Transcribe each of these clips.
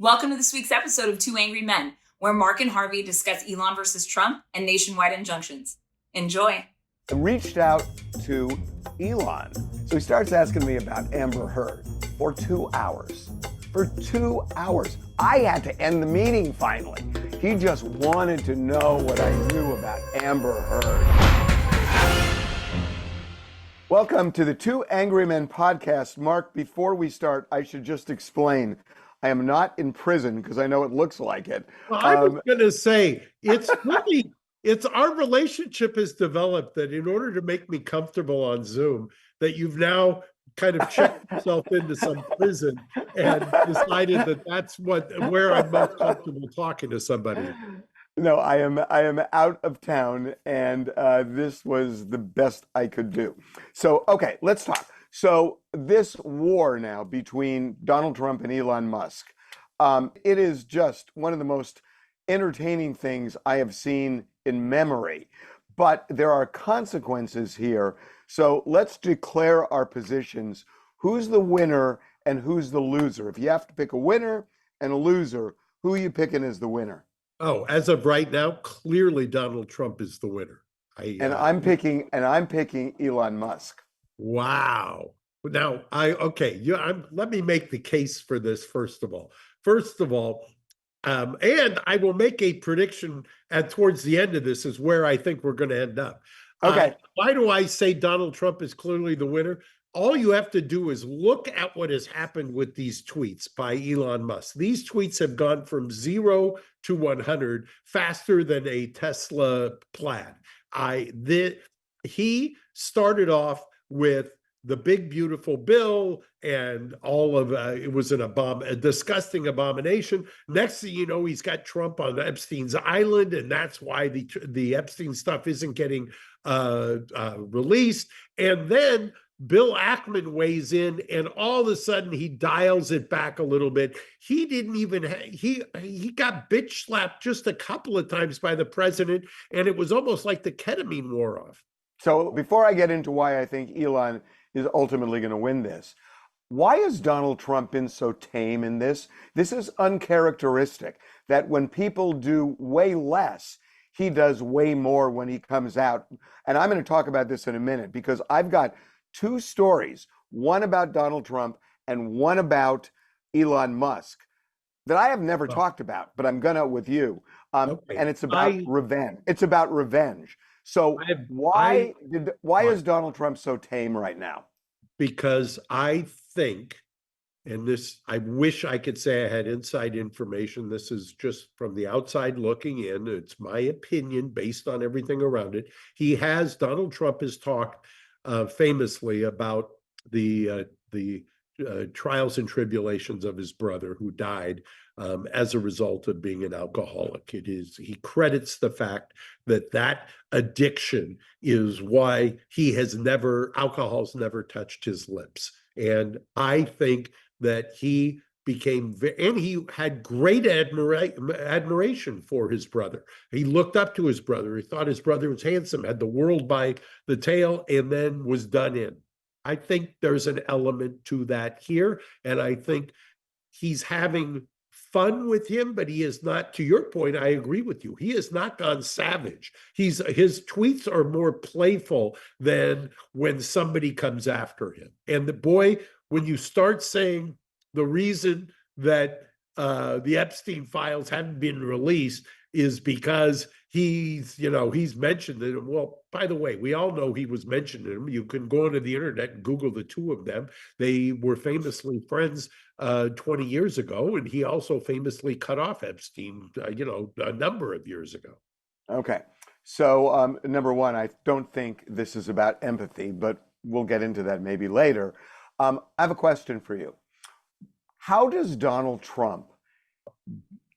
Welcome to this week's episode of Two Angry Men, where Mark and Harvey discuss Elon versus Trump and nationwide injunctions. Enjoy. I reached out to Elon. So he starts asking me about Amber Heard for 2 hours. For 2 hours. I had to end the meeting finally. He just wanted to know what I knew about Amber Heard. Welcome to the Two Angry Men podcast. Mark, before we start, I should just explain. I am not in prison because I know it looks like it. Well, I was going to say, it's really, it's our relationship has developed that in order to make me comfortable on Zoom, that you've now kind of checked yourself into some prison and decided that that's where I'm most comfortable talking to somebody. No, I am out of town, and this was the best I could do. So, okay, let's talk. So this war now between Donald Trump and Elon Musk, it is just one of the most entertaining things I have seen in memory. But there are consequences here. So let's declare our positions. Who's the winner and who's the loser? If you have to pick a winner and a loser, who are you picking as the winner? Oh, as of right now, clearly Donald Trump is the winner. I'm picking Elon Musk. Wow. Now, let me make the case for this first of all. And I will make a prediction towards the end of this is where I think we're going to end up. Okay. Why do I say Donald Trump is clearly the winner? All you have to do is look at what has happened with these tweets by Elon Musk. These tweets have gone from 0 to 100 faster than a Tesla Plaid. He started off with the big beautiful bill and all of it was a disgusting abomination. Next thing you know, he's got Trump on Epstein's island, and that's why the Epstein stuff isn't getting released. And then Bill Ackman weighs in, and all of a sudden he dials it back a little bit. He didn't even he got bitch slapped just a couple of times by the president, and it was almost like the ketamine wore off. So before I get into why I think Elon is ultimately going to win this, why has Donald Trump been so tame in this? This is uncharacteristic that when people do way less, he does way more when he comes out. And I'm going to talk about this in a minute because I've got two stories, one about Donald Trump and one about Elon Musk that I have never talked about, but I'm gonna with you. Okay. And it's about revenge. It's about revenge. So why is Donald Trump so tame right now? Because I think, and this, I wish I could say I had inside information. This is just from the outside looking in. It's my opinion based on everything around it. Donald Trump has talked famously about the trials and tribulations of his brother who died as a result of being an alcoholic. He credits the fact that addiction is why alcohol's never touched his lips. And I think that he had great admiration for his brother. He looked up to his brother. He thought his brother was handsome, had the world by the tail, and then was done in. I think there's an element to that here. And I think he's having fun with him, but he is not, to your point, I agree with you. He has not gone savage. His tweets are more playful than when somebody comes after him. And the boy, when you start saying the reason that the Epstein files haven't been released is because he's mentioned it. Well, by the way, we all know he was mentioning him. You can go onto the internet and Google the two of them. They were famously friends 20 years ago, and he also famously cut off Epstein, a number of years ago. Okay. So number one, I don't think this is about empathy, but we'll get into that maybe later. I have a question for you. How does Donald Trump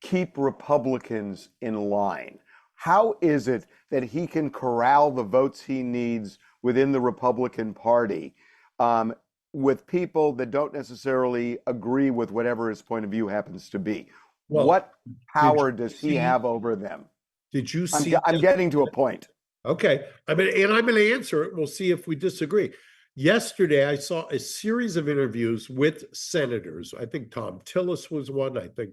keep Republicans in line? How is it that he can corral the votes he needs within the Republican Party with people that don't necessarily agree with whatever his point of view happens to be? Well, what power does he have over them? Did you see? I'm getting to a point. Okay. And I'm going to answer it. We'll see if we disagree. Yesterday, I saw a series of interviews with senators. I think Tom Tillis was one. I think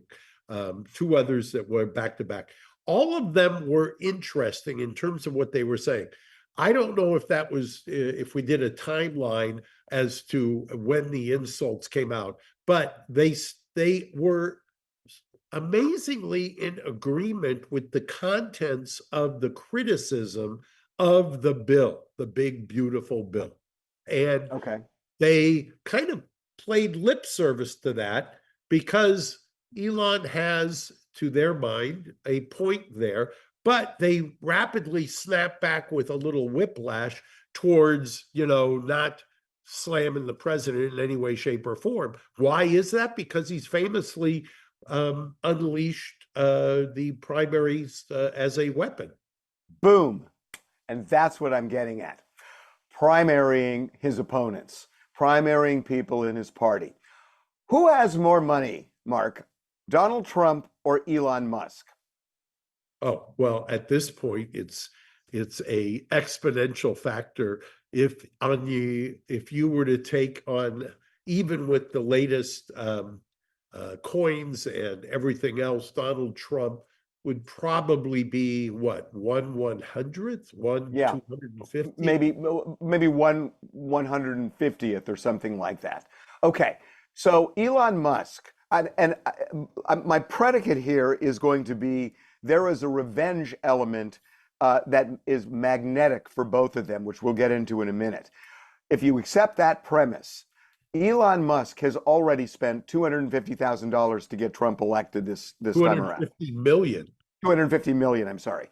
two others that were back to back. All of them were interesting in terms of what they were saying. I don't know if that was if we did a timeline as to when the insults came out, but they were amazingly in agreement with the contents of the criticism of the bill, the big, beautiful bill. And Okay. they kind of played lip service to that because Elon has, to their mind, a point there, but they rapidly snap back with a little whiplash towards, not slamming the president in any way, shape, or form. Why is that? Because he's famously unleashed the primaries as a weapon. Boom. And that's what I'm getting at. Primarying his opponents, primarying people in his party. Who has more money, Mark? Donald Trump or Elon Musk? Oh, well, at this point, it's a exponential factor. If you were to take on, even with the latest coins and everything else, Donald Trump would probably be what, 1/100th, Yeah, 250th? maybe 150th or something like that. Okay, so Elon Musk, my predicate here is going to be there is a revenge element that is magnetic for both of them, which we'll get into in a minute. If you accept that premise, Elon Musk has already spent $250,000 to get Trump elected this time around. 250 million. 250 million, I'm sorry.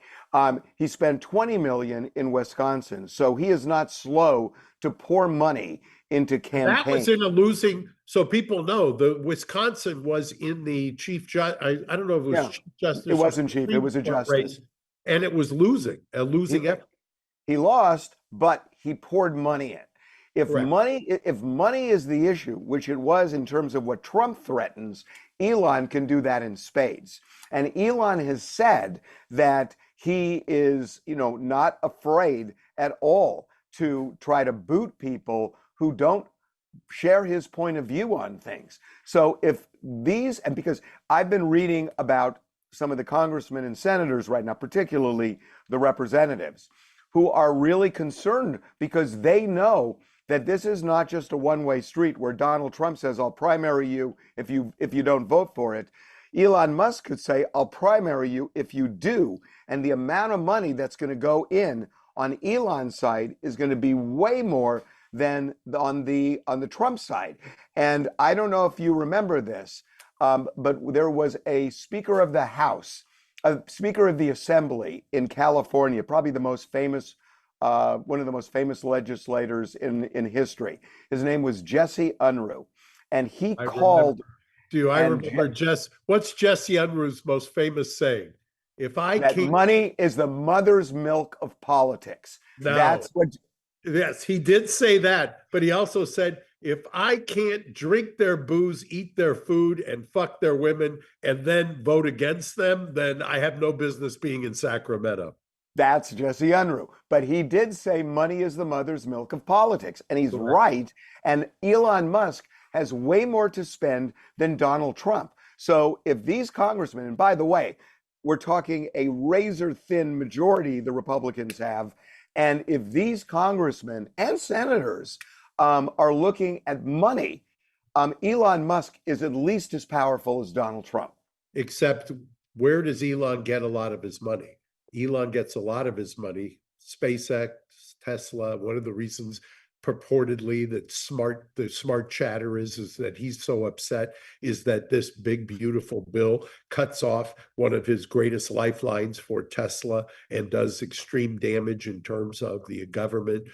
He spent 20 million in Wisconsin, so he is not slow to pour money into campaigns. That was in a losing, so people know the Wisconsin was in the chief judge. I don't know if it was chief justice. It wasn't chief, it was a justice. Race, and it was a losing effort. He lost, but he poured money in. If money is the issue, which it was in terms of what Trump threatens, Elon can do that in spades. And Elon has said that he is, not afraid at all to try to boot people who don't share his point of view on things. So and because I've been reading about some of the congressmen and senators right now, particularly the representatives, who are really concerned because they know that this is not just a one-way street where Donald Trump says, I'll primary you if you don't vote for it. Elon Musk could say, I'll primary you if you do. And the amount of money that's going to go in on Elon's side is going to be way more than on the Trump side. And I don't know if you remember this, but there was a Speaker of the House, a Speaker of the Assembly in California, probably the most famous one of the most famous legislators in history. His name was Jesse Unruh, and he called. I remember what's Jesse Unruh's most famous saying? That money is the mother's milk of politics. No. That's what. Yes, he did say that, but he also said, if I can't drink their booze, eat their food, and fuck their women, and then vote against them, then I have no business being in Sacramento. That's Jesse Unruh. But he did say money is the mother's milk of politics. And he's right. And Elon Musk has way more to spend than Donald Trump. So if these congressmen, and by the way, we're talking a razor thin majority the Republicans have. And if these congressmen and senators are looking at money, Elon Musk is at least as powerful as Donald Trump. Except where does Elon get a lot of his money? Elon gets a lot of his money, SpaceX, Tesla. One of the reasons purportedly that the smart chatter is that he's so upset is that this big, beautiful bill cuts off one of his greatest lifelines for Tesla and does extreme damage in terms of the government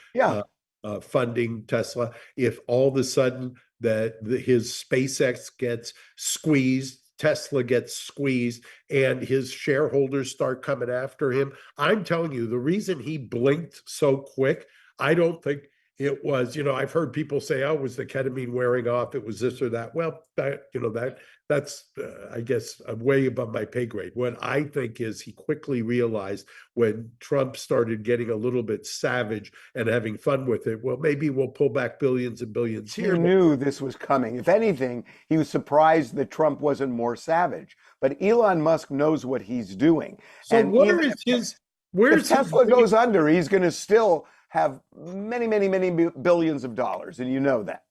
funding Tesla. If all of a sudden his SpaceX gets squeezed, Tesla gets squeezed, and his shareholders start coming after him. I'm telling you, the reason he blinked so quick, I don't think It was, I've heard people say, "Oh, was the ketamine wearing off? It was this or that." Well, that's I guess way above my pay grade. What I think is he quickly realized when Trump started getting a little bit savage and having fun with it. Well, maybe we'll pull back billions and billions He here. knew this was coming. If anything, he was surprised that Trump wasn't more savage. But Elon Musk knows what he's doing. So And where even is his? if Where's his? Tesla goes under, he's going to still have many, many, many billions of dollars, and you know that.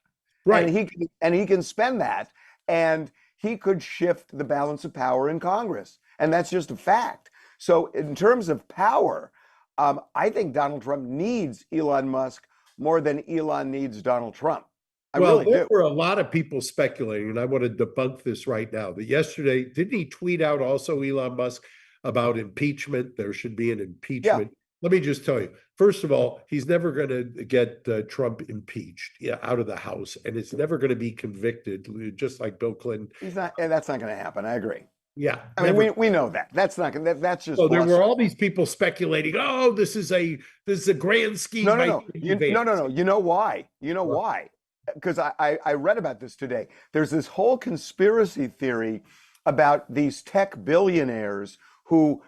And Right. he can spend that, and he could shift the balance of power in Congress, and that's just a fact. So, in terms of power, I think Donald Trump needs Elon Musk more than Elon needs Donald Trump. I Well, really there do. were a lot of people speculating, and I want to debunk this right now. That yesterday, didn't he tweet out also, Elon Musk, about impeachment? There should be an Yeah, impeachment. Let me just tell you, first of all, he's never going to get Trump impeached, out of the House, and it's never going to be convicted, just like Bill Clinton. he's not. That's not going to happen. I agree. Yeah, I mean, never. we know that. That's not going. That's just So there were bluster. all these people speculating, "Oh, this is a grand scheme No, no, by no. No, no, no. You know why? You know why? Because I read about this today. There's this whole conspiracy theory about these tech billionaires who,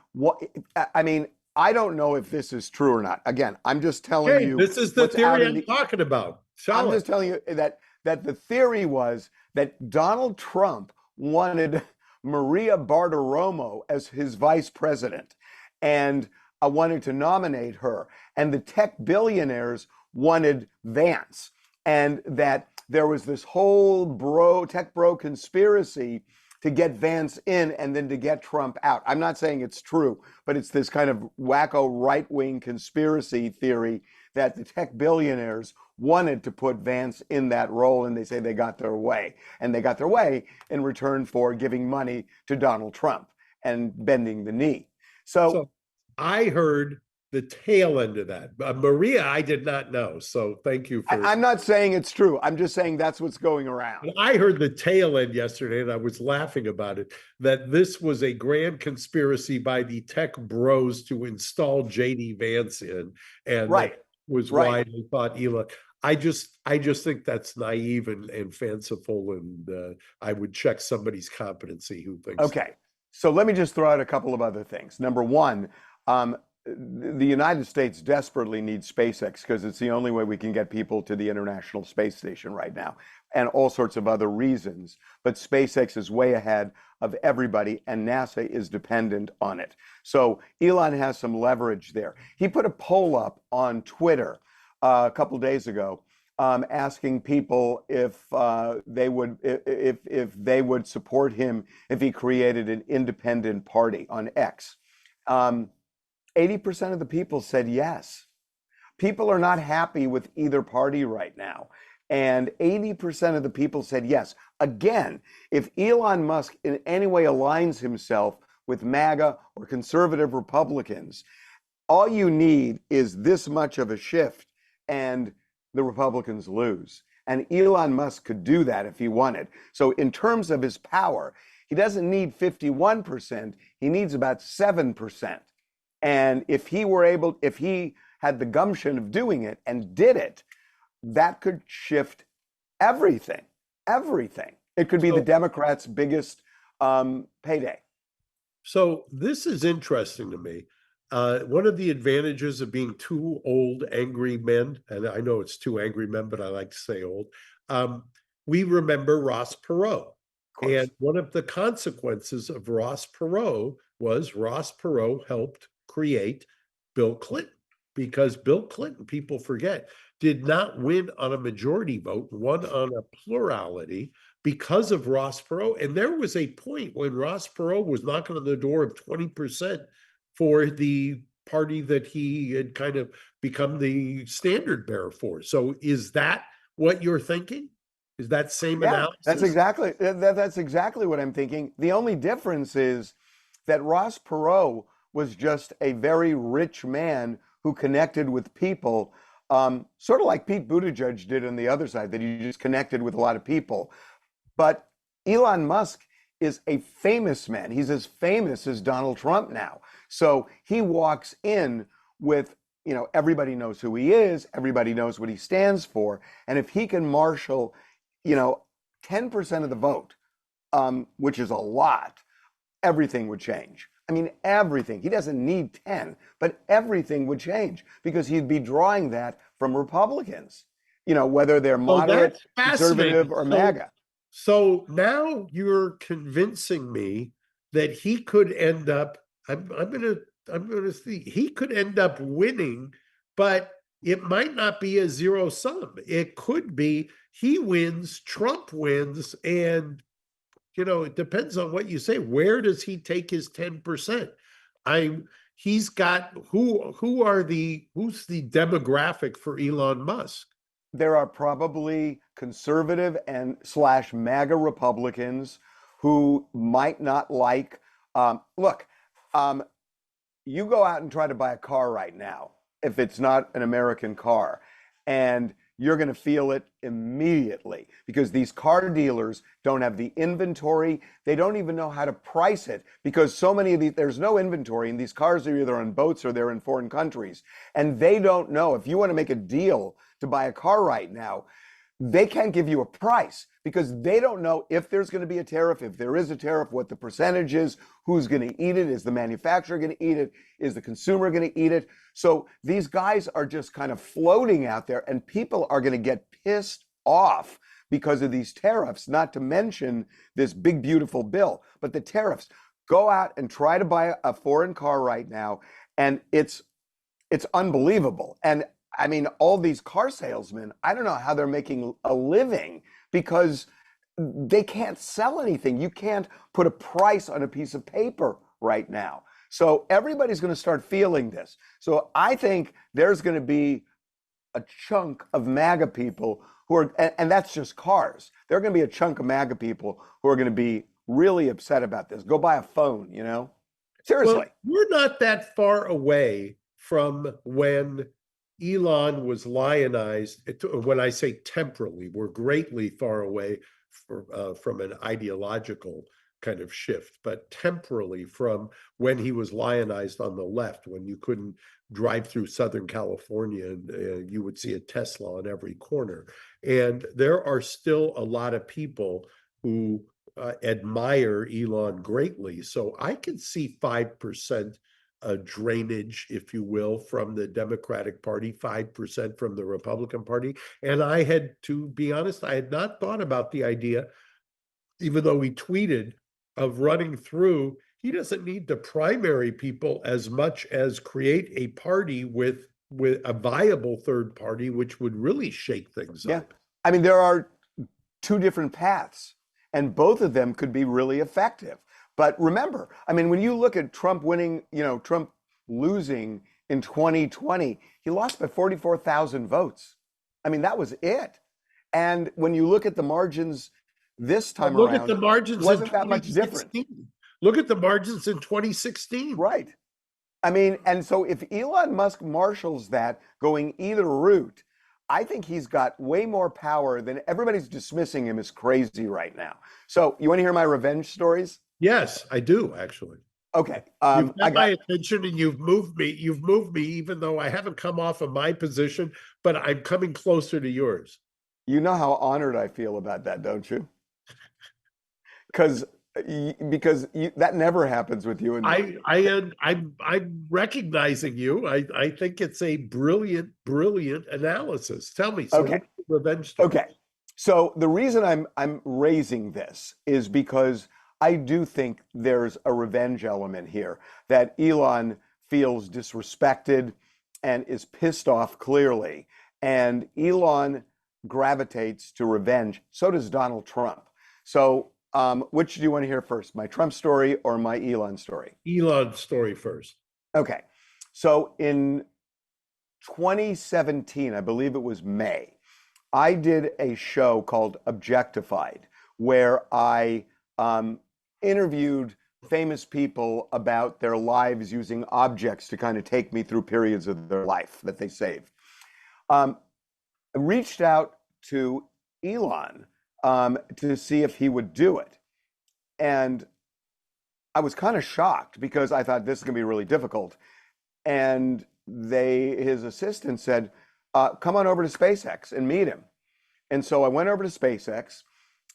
I mean, I don't know if this is true or not. Again, I'm just telling Okay, you this is the what's out theory in I'm the. talking about. I'm Solid. just telling you that the theory was that Donald Trump wanted Maria Bartiromo as his vice president, and wanted to nominate her, and the tech billionaires wanted Vance, and that there was this whole tech bro conspiracy to get Vance in and then to get Trump out. I'm not saying it's true, but it's this kind of wacko right-wing conspiracy theory that the tech billionaires wanted to put Vance in that role, and they say they got their way. And they got their way in return for giving money to Donald Trump and bending the knee. So So I heard the tail end of that. Maria, I did not know. So thank you for. I'm not saying it's true. I'm just saying that's what's going around. I heard the tail end yesterday, and I was laughing about it. That this was a grand conspiracy by the tech bros to install JD Vance in, and Right, that was why right. they thought Elon. I just think that's naive and fanciful, and I would check somebody's competency who thinks that. Okay. So let me just throw out a couple of other things. Number one, the United States desperately needs SpaceX because it's the only way we can get people to the International Space Station right now, and all sorts of other reasons. But SpaceX is way ahead of everybody, and NASA is dependent on it. So Elon has some leverage there. He put a poll up on Twitter a couple days ago, asking people if they would support him if he created an independent party on X. 80% of the people said yes. People are not happy with either party right now. And 80% of the people said yes. Again, if Elon Musk in any way aligns himself with MAGA or conservative Republicans, all you need is this much of a shift and the Republicans lose. And Elon Musk could do that if he wanted. So in terms of his power, he doesn't need 51%, he needs about 7%. And if he had the gumption of doing it and did it, that could shift everything. Everything. It could be the So, Democrats' biggest payday. so this is interesting to me. One of the advantages of being two old, angry men, and I know it's two angry men, but I like to say old, we remember Ross Perot. Of And course. one of the consequences of Ross Perot was Ross Perot helped create Bill Clinton, because Bill Clinton, people forget, did not win on a majority vote, won on a plurality because of Ross Perot. And there was a point when Ross Perot was knocking on the door of 20% for the party that he had kind of become the standard bearer for. So is that what you're thinking? Is that same Yeah, that's analysis? exactly what I'm thinking. The only difference is that Ross Perot was just a very rich man who connected with people, sort of like Pete Buttigieg did on the other side, that he just connected with a lot of people. But Elon Musk is a famous man. He's as famous as Donald Trump now. So he walks in with everybody knows who he is, everybody knows what he stands for, and if he can marshal, 10% of the vote, which is a lot, everything would change. I mean, everything. He doesn't need 10, but everything would change because he'd be drawing that from Republicans, whether they're Oh, moderate, that's conservative, fascinating. or So, MAGA. so now you're convincing me that he could end up. I'm gonna see. He could end up winning, but it might not be a zero sum. It could be he wins, Trump wins, and it depends on what you say. Where does he take his 10%? He's got who's the demographic for Elon Musk? There are probably conservative and slash MAGA Republicans who might not like. Look, you go out and try to buy a car right now, if it's not an American car, and you're going to feel it immediately because these car dealers don't have the inventory. They don't even know how to price it because so many of these, there's no inventory, and these cars are either on boats or they're in foreign countries. And they don't know if you want to make a deal to buy a car right now, they can't give you a price because they don't know if there's going to be a tariff, if there is a tariff, what the percentage is, who's going to eat it, is the manufacturer going to eat it, is the consumer going to eat it. So these guys are just kind of floating out there, and people are going to get pissed off because of these tariffs, not to mention this big, beautiful bill. But the tariffs, go out and try to buy a foreign car right now, and it's unbelievable. And I mean, all these car salesmen, I don't know how they're making a living because they can't sell anything. You can't put a price on a piece of paper right now. So everybody's going to start feeling this. So I think there's going to be a chunk of MAGA people who are, and that's just cars. There are going to be a chunk of MAGA people who are going to be really upset about this. Go buy a phone, Seriously. Well, we're not that far away from when Elon was lionized. When I say temporally, we're greatly far away from an ideological kind of shift, but temporally from when he was lionized on the left, when you couldn't drive through Southern California and you would see a Tesla on every corner. And there are still a lot of people who admire Elon greatly. So I can see 5% drainage, if you will, from the Democratic Party, 5% from the Republican Party. And to be honest, I had not thought about the idea, even though he tweeted, of running through. He doesn't need to primary people as much as create a party with a viable third party, which would really shake things up. I mean, there are two different paths, and both of them could be really effective. But remember, I mean, when you look at Trump winning, Trump losing in 2020, he lost by 44,000 votes. I mean, that was it. And when you look at the margins this time Look around, at the margins, wasn't that much different. Look at the margins in 2016. Right. I mean, and so if Elon Musk marshals that going either route, I think he's got way more power than everybody's dismissing him as crazy right now. So you want to hear my revenge stories? Yes, I do, actually. Okay. You've got my attention and you've moved me, even though I haven't come off of my position, but I'm coming closer to yours. You know how honored I feel about that, don't you? Because that never happens with you and me. I'm recognizing you. I think it's a brilliant analysis. Tell me. So Okay. what's the revenge story? Okay. So the reason I'm raising this is because I do think there's a revenge element here, that Elon feels disrespected and is pissed off clearly. And Elon gravitates to revenge. So does Donald Trump. So which do you want to hear first, my Trump story or my Elon story? Elon story first. Okay. So in 2017, I believe it was May, I did a show called Objectified, where I interviewed famous people about their lives using objects to kind of take me through periods of their life that they saved. I reached out to Elon to see if he would do it. And I was kind of shocked because I thought this is going to be really difficult. And his assistant said, come on over to SpaceX and meet him. And so I went over to SpaceX,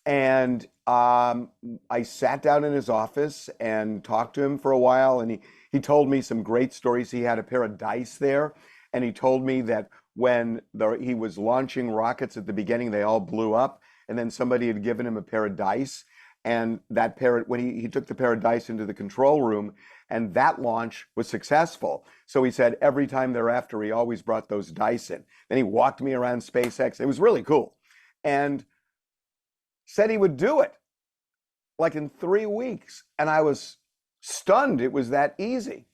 and I sat down in his office and talked to him for a while. And he told me some great stories. He had a pair of dice there, and he told me that when he was launching rockets at the beginning, they all blew up, and then somebody had given him a pair of dice, and that pair, when he took the pair of dice into the control room, and that launch was successful. So he said every time thereafter, he always brought those dice in. Then he walked me around SpaceX. It was really cool, and said he would do it like in 3 weeks, and I was stunned it was that easy.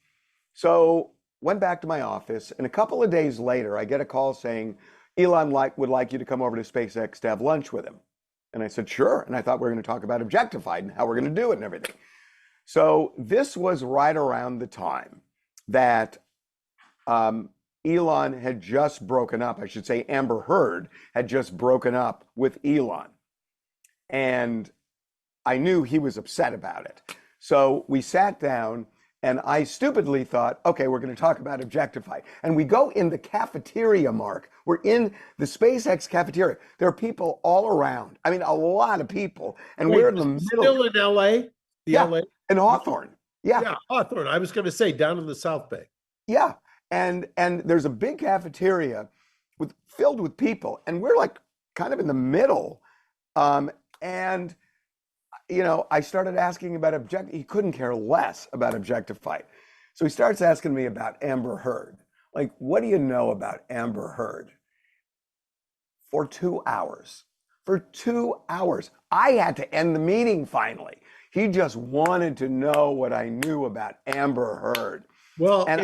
So went back to my office, and a couple of days later, I get a call saying, Elon would like you to come over to SpaceX to have lunch with him. And I said, sure. And I thought we were going to talk about Objectified and how we're going to do it and everything. So this was right around the time that Elon had just broken up. I should say Amber Heard had just broken up with Elon. And I knew he was upset about it. So we sat down, and I stupidly thought, okay, we're going to talk about Objectify. And we go in the cafeteria, Mark. We're in the SpaceX cafeteria. There are people all around. I mean, a lot of people. And we're in the middle. Still in LA? LA? In Hawthorne. Yeah. Yeah, Hawthorne. I was going to say down in the South Bay. Yeah. And there's a big cafeteria filled with people. And we're like kind of in the middle. And I started asking about he couldn't care less about Objectify. So he starts asking me about Amber Heard. Like, what do you know about Amber Heard? For 2 hours. For 2 hours. I had to end the meeting finally. He just wanted to know what I knew about Amber Heard. Well, and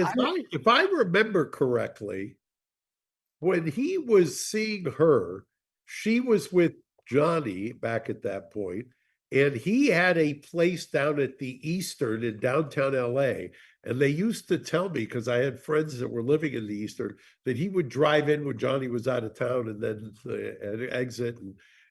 if I remember correctly, when he was seeing her, she was with Johnny back at that point. And he had a place down at the Eastern in downtown LA. And they used to tell me, because I had friends that were living in the Eastern, that he would drive in when Johnny was out of town and then exit.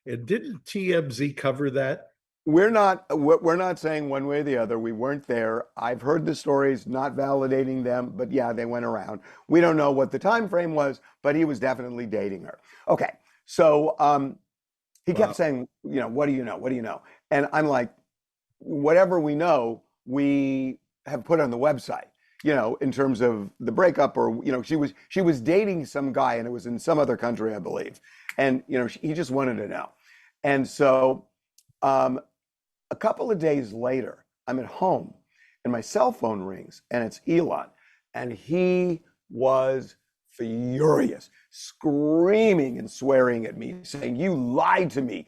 And didn't TMZ cover that? We're not saying one way or the other. We weren't there. I've heard the stories, not validating them, but yeah, they went around. We don't know what the time frame was, but he was definitely dating her. Okay, so he kept saying, what do you know? What do you know? And I'm like, whatever we know, we have put on the website, in terms of the breakup, or, she was dating some guy, and it was in some other country, I believe. And, he just wanted to know. And so a couple of days later, I'm at home and my cell phone rings, and it's Elon. And he was furious, screaming and swearing at me, saying, you lied to me.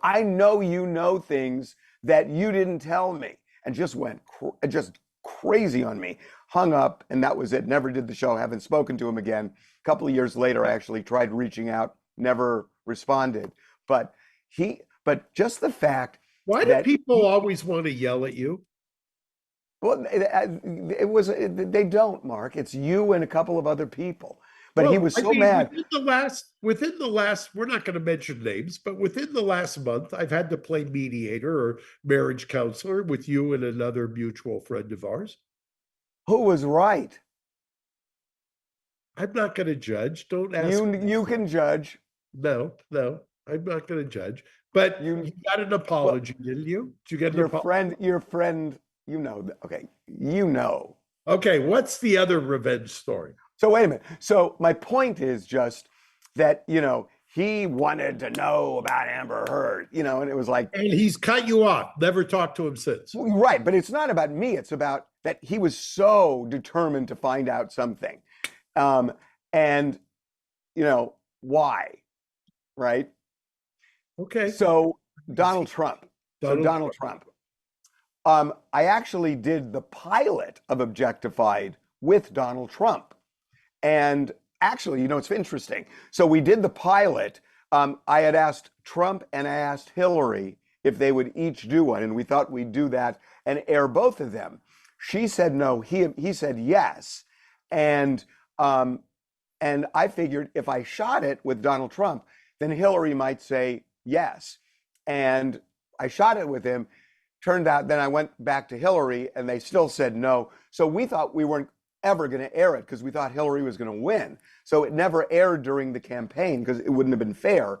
I know you know things that you didn't tell me, and just went just crazy on me. Hung up, and that was it. Never did the show. Haven't spoken to him again. A couple of years later, I actually tried reaching out, never responded. But just the fact. Why do people always want to yell at you? Well, they don't, Mark. It's you and a couple of other people. But he was so mad. Within the last, we're not going to mention names, but within the last month, I've had to play mediator or marriage counselor with you and another mutual friend of ours. Who was right? I'm not going to judge. Don't ask. You can judge. No, I'm not going to judge. But you got an apology, didn't you? Did you get an apology? Your friend, okay, Okay, what's the other revenge story? So wait a minute. So my point is just that, he wanted to know about Amber Heard, and it was like. And he's cut you off, never talked to him since. Right, but it's not about me. It's about that he was so determined to find out something. And, why, right? Okay. So Donald Trump. I actually did the pilot of Objectified with Donald Trump. And actually, it's interesting. So we did the pilot. I had asked Trump and I asked Hillary if they would each do one. And we thought we'd do that and air both of them. She said no. He said yes. And I figured if I shot it with Donald Trump, then Hillary might say yes. And I shot it with him. Turned out, then I went back to Hillary and they still said no. So we thought we weren't, ever going to air it because we thought Hillary was going to win. So it never aired during the campaign because it wouldn't have been fair.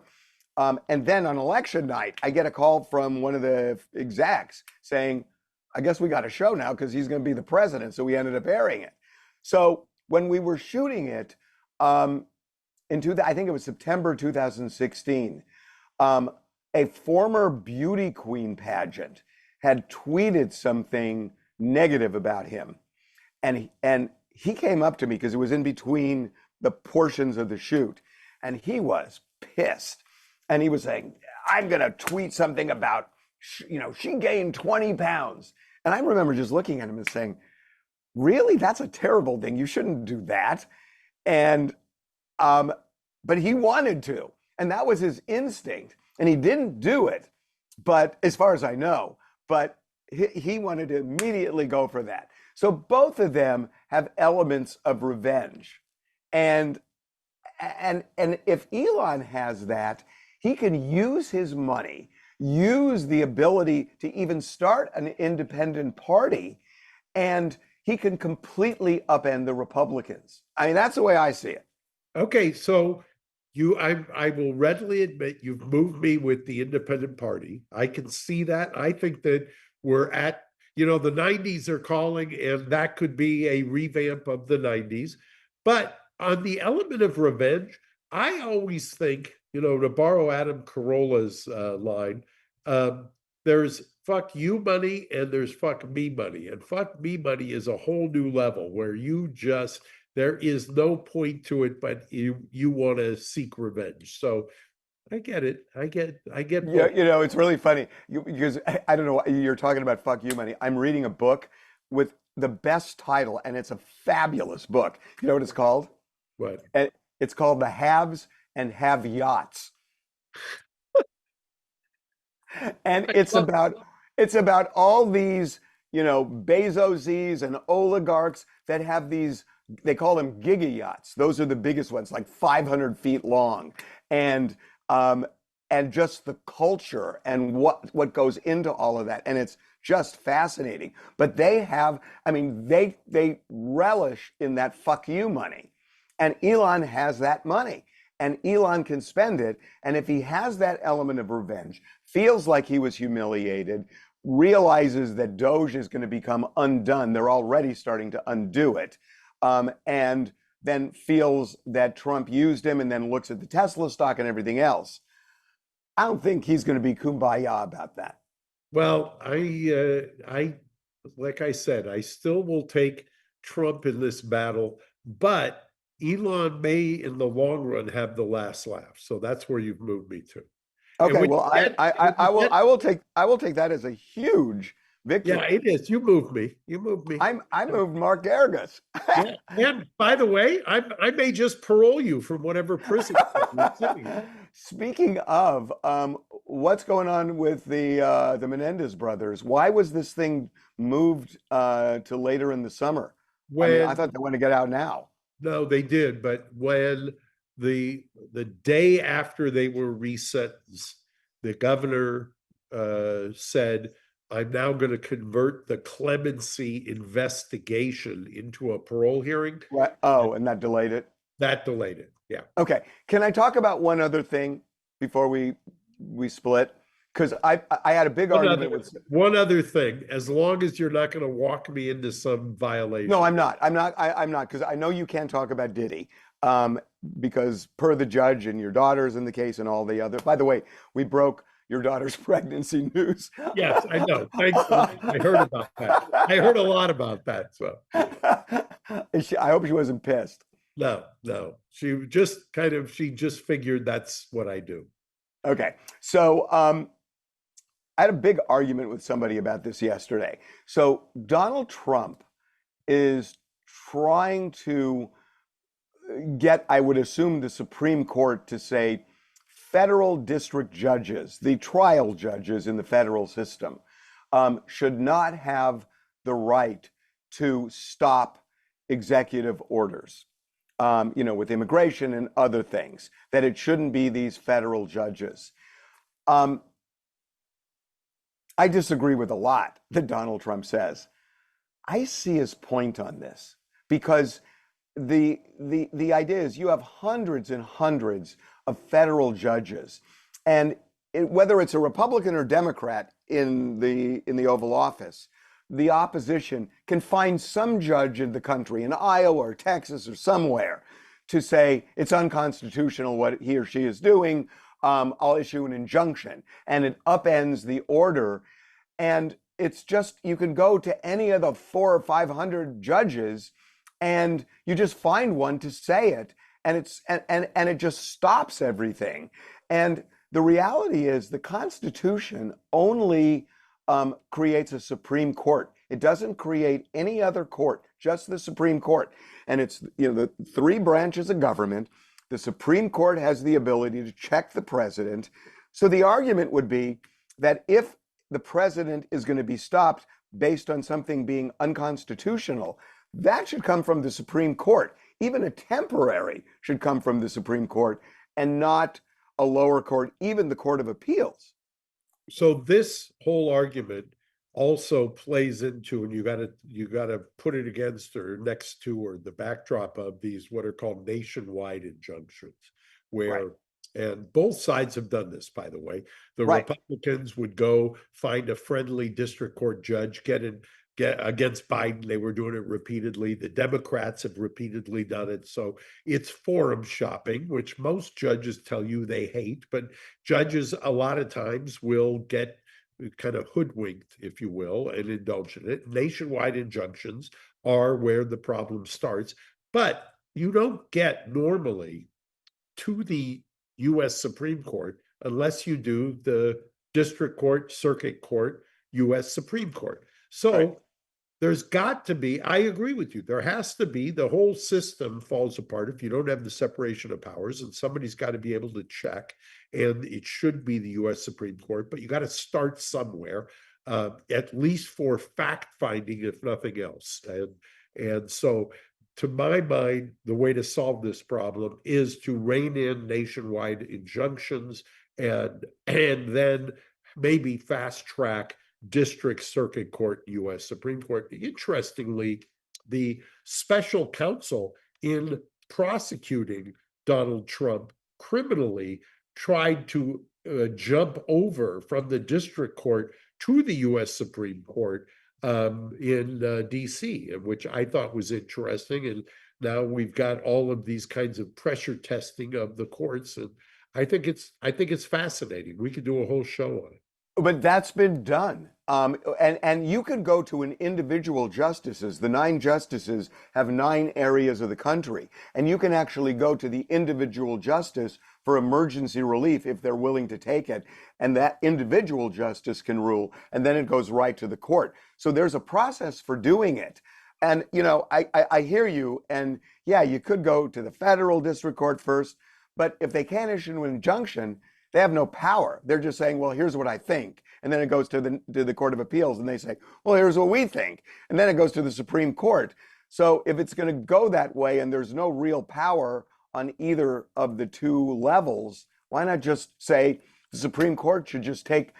And then on election night, I get a call from one of the execs saying, I guess we got a show now because he's going to be the president. So we ended up airing it. So when we were shooting it, I think it was September 2016, a former beauty queen pageant had tweeted something negative about him. And he came up to me because it was in between the portions of the shoot. And he was pissed. And he was saying, I'm going to tweet something about, she gained 20 pounds. And I remember just looking at him and saying, really? That's a terrible thing. You shouldn't do that. And, but he wanted to, and that was his instinct. And he didn't do it, but as far as I know, but he wanted to immediately go for that. So both of them have elements of revenge. And if Elon has that, he can use his money, use the ability to even start an independent party, and he can completely upend the Republicans. I mean, that's the way I see it. Okay, so I will readily admit you've moved me with the independent party. I can see that. I think that we're at, the 90s are calling, and that could be a revamp of the 90s. But on the element of revenge, I always think, to borrow Adam Carolla's line, there's fuck you money and there's fuck me money. And fuck me money is a whole new level where there is no point to it, but you want to seek revenge. So I get it. I get Yeah, it's really funny because I don't know, you're talking about fuck you money. I'm reading a book with the best title, and it's a fabulous book. You know what it's called? What? And it's called The Haves and Have Yachts. And it's about all these, Bezoses and oligarchs that have these, they call them giga yachts. Those are the biggest ones, like 500 feet long. And just the culture and what goes into all of that. And it's just fascinating. But they relish in that fuck you money. And Elon has that money. And Elon can spend it. And if he has that element of revenge, feels like he was humiliated, realizes that Doge is going to become undone. They're already starting to undo it. And then feels that Trump used him, and then looks at the Tesla stock and everything else. I don't think he's going to be kumbaya about that. Well, I like I said, I still will take Trump in this battle, but Elon may, in the long run, have the last laugh. So that's where you've moved me to. Okay, well, I will take that as a huge victory. Yeah, it is. You moved me. I moved Mark Geragos. Yeah. And by the way, I may just parole you from whatever prison you're sitting in. Speaking of, what's going on with the Menendez brothers? Why was this thing moved to later in the summer? I thought they want to get out now. No, they did, but when the day after they were resentenced, the governor said, I'm now going to convert the clemency investigation into a parole hearing. Right. Oh, and that delayed it? That delayed it, yeah. Okay. Can I talk about one other thing before we split? Because I had a big argument with one other thing. As long as you're not going to walk me into some violation. No, I'm not. I'm not, because I know you can't talk about Diddy. Because per the judge and your daughter's in the case and all the other. By the way, we broke your daughter's pregnancy news. Yes, I know. Thanks. I heard about that. I heard a lot about that. So I hope she wasn't pissed. No. She just figured that's what I do. Okay. So I had a big argument with somebody about this yesterday. So Donald Trump is trying to get, I would assume, the Supreme Court to say federal district judges, the trial judges in the federal system, should not have the right to stop executive orders, with immigration and other things, that it shouldn't be these federal judges. I disagree with a lot that Donald Trump says. I see his point on this, because the idea is you have hundreds and hundreds of federal judges, and whether it's a Republican or Democrat in the Oval Office, the opposition can find some judge in the country, in Iowa or Texas or somewhere, to say it's unconstitutional what he or she is doing. I'll issue an injunction, and it upends the order. And it's just, you can go to any of the 400 or 500 judges, and you just find one to say it, and it just stops everything. And the reality is the Constitution only creates a Supreme Court. It doesn't create any other court, just the Supreme Court. And it's, the three branches of government. The Supreme Court has the ability to check the president. So the argument would be that if the president is going to be stopped based on something being unconstitutional, that should come from the Supreme Court. Even a temporary should come from the Supreme Court and not a lower court, even the Court of Appeals. So this whole argument also plays into, and you got to put it against or next to or the backdrop of these what are called nationwide injunctions, where Right. And both sides have done this, by the way. The Right. Republicans would go find a friendly district court judge, get against Biden. They were doing it repeatedly. The Democrats have repeatedly done it. So it's forum shopping, which most judges tell you they hate, but judges a lot of times will get kind of hoodwinked, if you will, and indulge in it. Nationwide injunctions are where the problem starts, but you don't get normally to the U.S. Supreme Court unless you do the district court, circuit court, U.S. Supreme Court. So Right. there's got to be, I agree with you, there has to be, the whole system falls apart if you don't have the separation of powers, and somebody's got to be able to check, and it should be the U.S. Supreme Court, but you got to start somewhere, at least for fact finding, if nothing else. And so to my mind, the way to solve this problem is to rein in nationwide injunctions and then maybe fast track district, circuit court, U.S. Supreme Court. Interestingly, the special counsel in prosecuting Donald Trump criminally tried to jump over from the district court to the U.S. Supreme Court in D.C., which I thought was interesting. And now we've got all of these kinds of pressure testing of the courts, and I think it's fascinating. We could do a whole show on it. But that's been done. And you could go to an individual justices. The 9 justices have 9 areas of the country. And you can actually go to the individual justice for emergency relief if they're willing to take it. And that individual justice can rule. And then it goes right to the court. So there's a process for doing it. And, I hear you. And yeah, you could go to the federal district court first. But if they can't issue an injunction, they have no power. They're just saying, well, here's what I think. And then it goes to the Court of Appeals and they say, well, here's what we think. And then it goes to the Supreme Court. So if it's going to go that way and there's no real power on either of the 2 levels, why not just say the Supreme Court should just take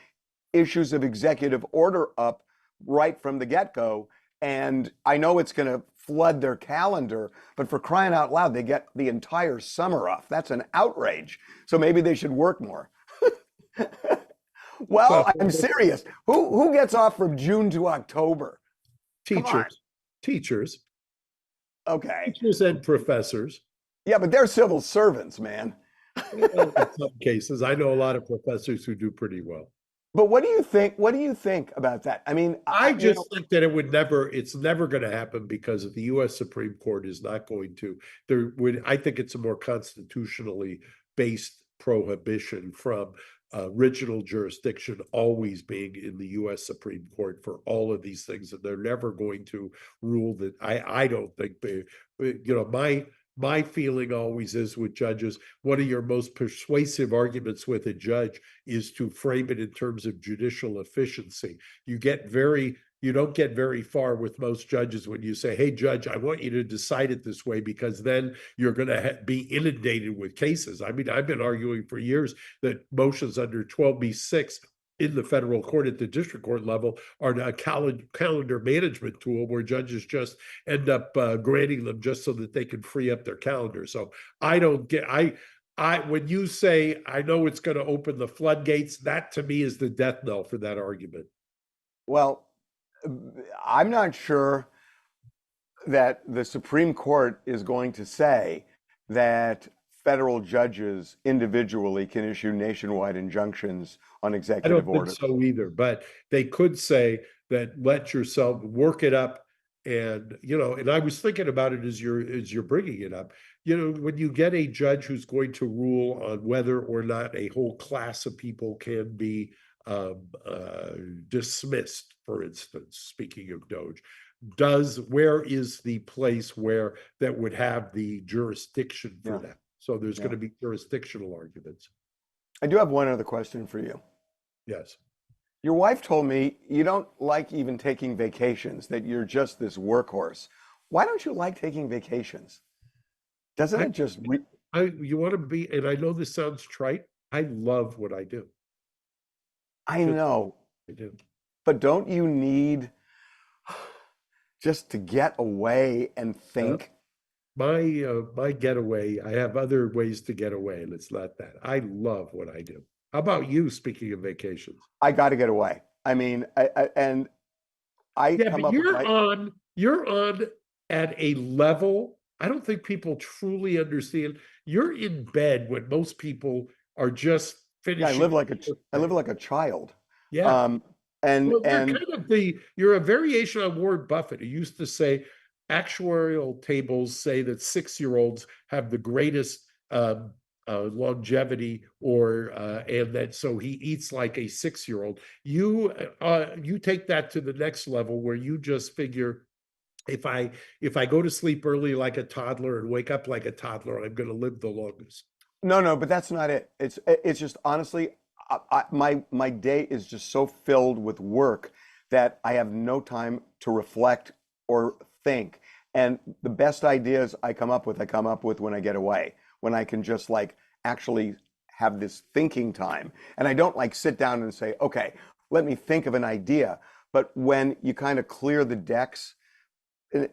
issues of executive order up right from the get-go? And I know it's going to flood their calendar, but for crying out loud, they get the entire summer off. That's an outrage. So maybe they should work more. Well, I'm serious. Who gets off from June to October? Teachers. Okay. Teachers and professors. Yeah, but they're civil servants, man. In some cases, I know a lot of professors who do pretty well. But what do you think? What do you think about that? I mean, I just think that it's never going to happen because the U.S. Supreme Court is not going to. I think it's a more constitutionally based prohibition from original jurisdiction always being in the U.S. Supreme Court for all of these things, and they're never going to rule that. I don't think my feeling always is with judges, one of your most persuasive arguments with a judge is to frame it in terms of judicial efficiency. You don't get very far with most judges when you say, hey, judge, I want you to decide it this way, because then you're going to be inundated with cases. I mean, I've been arguing for years that motions under 12b-6 in the federal court at the district court level are a calendar management tool where judges just end up granting them just so that they can free up their calendar. So I don't get, when you say, I know it's going to open the floodgates, that to me is the death knell for that argument. Well, I'm not sure that the Supreme Court is going to say that federal judges individually can issue nationwide injunctions on I executive don't think orders. so either, but they could say that let yourself work it up. And, and I was thinking about it as you're bringing it up, when you get a judge who's going to rule on whether or not a whole class of people can be dismissed, for instance, speaking of Doge, where is the place where that would have the jurisdiction for that? So there's going to be jurisdictional arguments. I do have one other question for you. Yes. Your wife told me you don't like even taking vacations, that you're just this workhorse. Why don't you like taking vacations? Doesn't it just... You want to be, and I know this sounds trite, I love what I do. I know. I do. But don't you need just to get away and think? My getaway, I have other ways to get away, and it's not that. I love what I do. How about you, speaking of vacations? I got to get away. I mean, come up with you're on at a level I don't think people truly understand. You're in bed when most people are just finishing. I live like a child. Yeah. And you're a variation on Warren Buffett, who used to say actuarial tables say that 6-year-olds have the greatest longevity, and that so he eats like a 6-year-old. You take that to the next level where you just figure, if I go to sleep early like a toddler and wake up like a toddler, I'm going to live the longest. No, but that's not it. It's just honestly, my day is just so filled with work that I have no time to reflect or think. And the best ideas I come up with when I get away, when I can just like actually have this thinking time. And I don't like sit down and say, okay, let me think of an idea. But when you kind of clear the decks,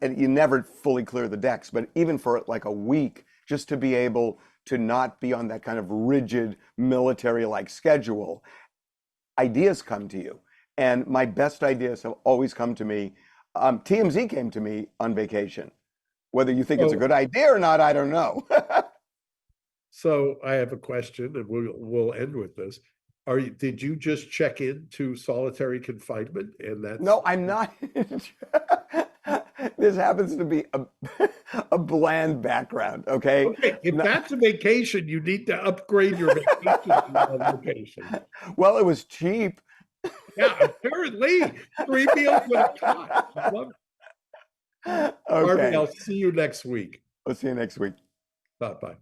and you never fully clear the decks, but even for like a week, just to be able to not be on that kind of rigid military-like schedule, ideas come to you. And my best ideas have always come to me. TMZ came to me on vacation. Whether you think it's a good idea or not, I don't know. So I have a question, and we'll end with this. Did you just check into solitary confinement? And that's... No, I'm not. This happens to be a bland background, okay? Okay, if that's a vacation, you need to upgrade your vacation. Well, it was cheap. Yeah, apparently 3 meals with a cot. I love it. Okay. Harvey, I'll see you next week. I'll see you next week. Bye-bye.